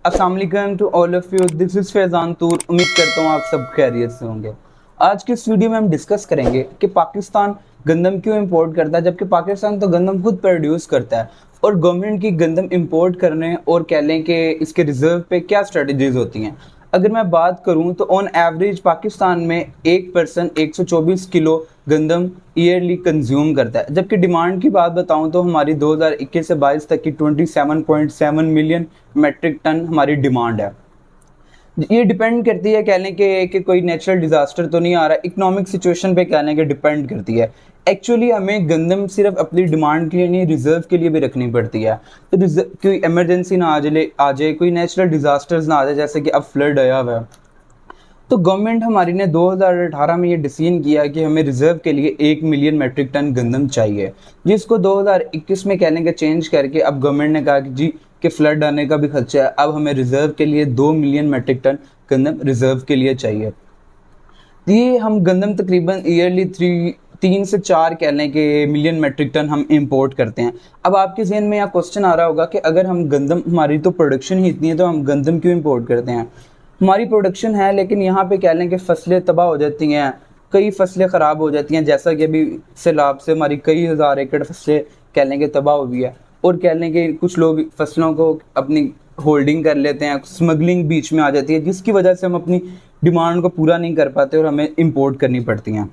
अस्सलाम वालेकुम to all of you. This is Faizan Toor. उम्मीद करता हूँ आप सब खैरियत से होंगे। आज की इस वीडियो में हम डिस्कस करेंगे कि पाकिस्तान गंदम क्यों इंपोर्ट करता है, जबकि पाकिस्तान तो गंदम खुद प्रोड्यूस करता है, और गवर्नमेंट की गंदम इंपोर्ट करने और कह लें कि इसके रिजर्व पे क्या स्ट्रेटजीज होती हैं। अगर मैं बात करूं तो ऑन एवरेज पाकिस्तान में एक पर्सन 124 किलो गंदम ईयरली कंज्यूम करता है, जबकि डिमांड की बात बताऊं तो हमारी 2021 से 22 तक की 27.7 मिलियन मेट्रिक टन हमारी डिमांड है। ये डिपेंड करती है कह लें कि कोई नेचुरल डिज़ास्टर तो नहीं आ रहा, इकोनॉमिक सिचुएशन पे कह लें कि डिपेंड करती है। एक्चुअली हमें गंदम सिर्फ अपनी डिमांड के लिए नहीं, रिजर्व के लिए भी रखनी पड़ती है। तो कोई इमरजेंसी ना आ जाए, कोई नेचुरल डिज़ास्टर्स ना आ जाए, जैसे कि अब फ्लड आया हुआ है, तो गवर्नमेंट हमारी ने 2018 में ये डिसीजन किया कि हमें रिजर्व के लिए 1 मिलियन मेट्रिक टन गंदम चाहिए, जिसको 2021 में कह लेंगे चेंज करके अब गवर्नमेंट ने कहा कि जी कि फ्लड आने का भी खर्चा है, अब हमें रिजर्व के लिए 2 मिलियन मेट्रिक टन गंदम रिजर्व के लिए चाहिए। ये हम गंदम तकरीबन ईयरली 3 से 4 कह लें कि मिलियन मेट्रिक टन हम इंपोर्ट करते हैं। अब आपके जहन में यहाँ क्वेश्चन आ रहा होगा कि अगर हम गंदम, हमारी तो प्रोडक्शन ही इतनी है, तो हम गंदम क्यों इंपोर्ट करते हैं। हमारी प्रोडक्शन है, लेकिन यहाँ पे कह लें कि फसलें तबाह हो जाती हैं, कई फसलें ख़राब हो जाती हैं, जैसा कि अभी सैलाब से हमारी कई हज़ार एकड़ फसलें कह लें कि तबाह हुई है, और कह लें कि कुछ लोग फसलों को अपनी होल्डिंग कर लेते हैं, स्मगलिंग बीच में आ जाती है, जिसकी वजह से हम अपनी डिमांड को पूरा नहीं कर पाते और हमें इंपोर्ट करनी पड़ती हैं।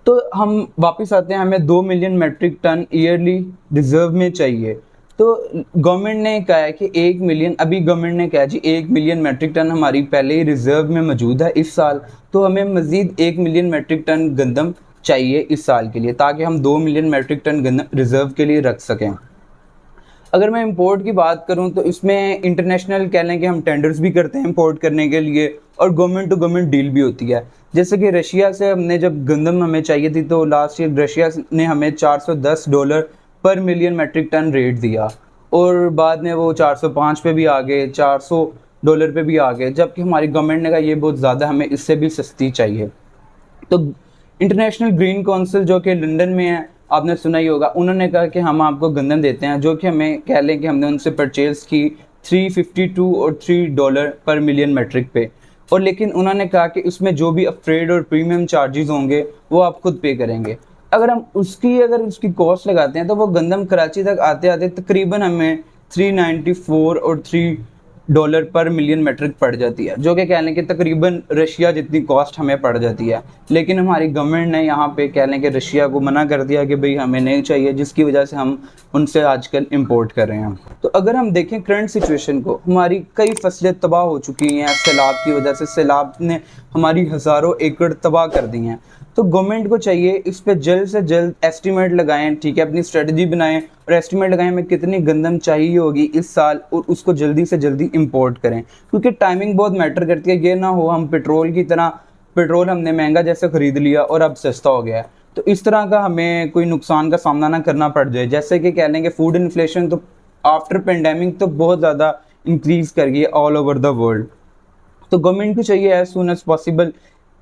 तो हम वापस आते हैं, हमें 2 million metric tonne yearly reserve में चाहिए। तो गवर्नमेंट ने कहा है कि 1 मिलियन, अभी गवर्नमेंट ने कहा जी 1 मिलियन मेट्रिक टन हमारी पहले ही रिजर्व में मौजूद है इस साल, तो हमें मज़ीद 1 मिलियन मेट्रिक टन गंदम चाहिए इस साल के लिए, ताकि हम 2 मिलियन मेट्रिक टन गंदम रिजर्व के लिए रख सकें। अगर मैं इंपोर्ट की बात करूं तो इसमें इंटरनेशनल कह लें कि हम टेंडर्स भी करते हैं इंपोर्ट करने के लिए, और गवर्नमेंट टू गवर्नमेंट डील भी होती है। जैसे कि रशिया से हमने जब गंदम हमें चाहिए थी, तो लास्ट ईयर रशिया ने हमें $410 पर मिलियन मेट्रिक टन रेट दिया, और बाद में वो 405 पे भी आ गए, $400 पे भी आ गए, जबकि हमारी गवर्नमेंट ने कहा ये बहुत ज़्यादा, हमें इससे भी सस्ती चाहिए। तो इंटरनेशनल ग्रीन काउंसिल जो कि लंदन में है, आपने सुना ही होगा, उन्होंने कहा कि हम आपको गंदम देते हैं, जो कि हमें कह लें कि हमने उनसे परचेज़ की 352 और $3 पर मिलियन मेट्रिक पे, और लेकिन उन्होंने कहा कि उसमें जो भी फ्रेट और प्रीमियम चार्जेस होंगे वो आप खुद पे करेंगे। अगर उसकी कॉस्ट लगाते हैं, तो वो गंदम कराची तक आते आते तकरीबन हमें 394 और $3 पर मिलियन मेट्रिक पड़ जाती है, जो कि कह लें कि तकरीबन रशिया जितनी कॉस्ट हमें पड़ जाती है। लेकिन हमारी गवर्नमेंट ने यहाँ पे कह लें कि रशिया को मना कर दिया कि भाई हमें नहीं चाहिए, जिसकी वजह से हम उनसे आजकल इंपोर्ट कर रहे हैं। तो अगर हम देखें करंट सिचुएशन को, हमारी कई फसलें तबाह हो चुकी हैं सैलाब की वजह से, सैलाब ने हमारी हज़ारों एकड़ तबाह कर दी हैं। तो गवर्नमेंट को चाहिए इस पे जल्द से जल्द एस्टीमेट लगाएं, ठीक है, अपनी स्ट्रेटजी बनाएं और एस्टीमेट लगाएं हमें कितनी गंदम चाहिए होगी इस साल, और उसको जल्दी से जल्दी इंपोर्ट करें, क्योंकि टाइमिंग बहुत मैटर करती है। ये ना हो हम पेट्रोल की तरह, पेट्रोल हमने महंगा जैसे ख़रीद लिया और अब सस्ता हो गया है, तो इस तरह का हमें कोई नुकसान का सामना ना करना पड़ जाए। जैसे कि कह लेंगे फूड इन्फ्लेशन तो आफ्टर पेंडेमिक तो बहुत ज़्यादा इंक्रीज़ कर गई है ऑल ओवर द वर्ल्ड। तो गवर्नमेंट को चाहिए एज सून एज पॉसिबल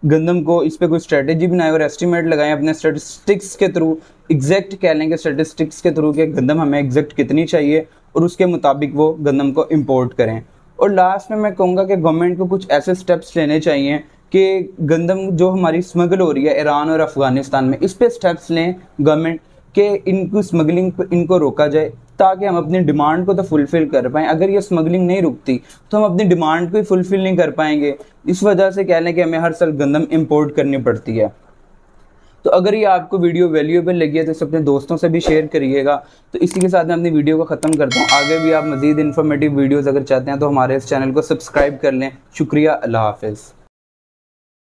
गंदम को इस पे कोई स्ट्रेटजी बनाए और एस्टीमेट लगाएं अपने स्टैटिस्टिक्स के थ्रू, एग्जैक्ट कह लेंगे स्टैटिस्टिक्स के थ्रू कि गंदम हमें एग्जैक्ट कितनी चाहिए, और उसके मुताबिक वो गंदम को इंपोर्ट करें। और लास्ट में मैं कहूँगा कि गवर्नमेंट को कुछ ऐसे स्टेप्स लेने चाहिए कि गंदम जो हमारी स्मगल हो रही है ईरान और अफ़गानिस्तान में, इस पर स्टेप्स लें गवर्नमेंट कि इनको स्मगलिंग इनको रोका जाए, ताकि हम अपनी डिमांड को तो फुलफ़िल कर पाएँ। अगर ये स्मगलिंग नहीं रुकती तो हम अपनी डिमांड को ही फुलफ़िल नहीं कर पाएंगे। इस वजह से कह लें कि हमें हर साल गंदम इंपोर्ट करनी पड़ती है। तो अगर ये आपको वीडियो वैल्यूएबल लगी है तो इसे अपने दोस्तों से भी शेयर करिएगा। तो इसी के साथ मैं अपनी वीडियो को ख़त्म करता हूँ। आगे भी आप मज़ीद इन्फॉर्मेटिव वीडियोज़ अगर चाहते हैं तो हमारे इस चैनल को सब्सक्राइब कर लें। शुक्रिया, अल्लाह हाफ़िज़।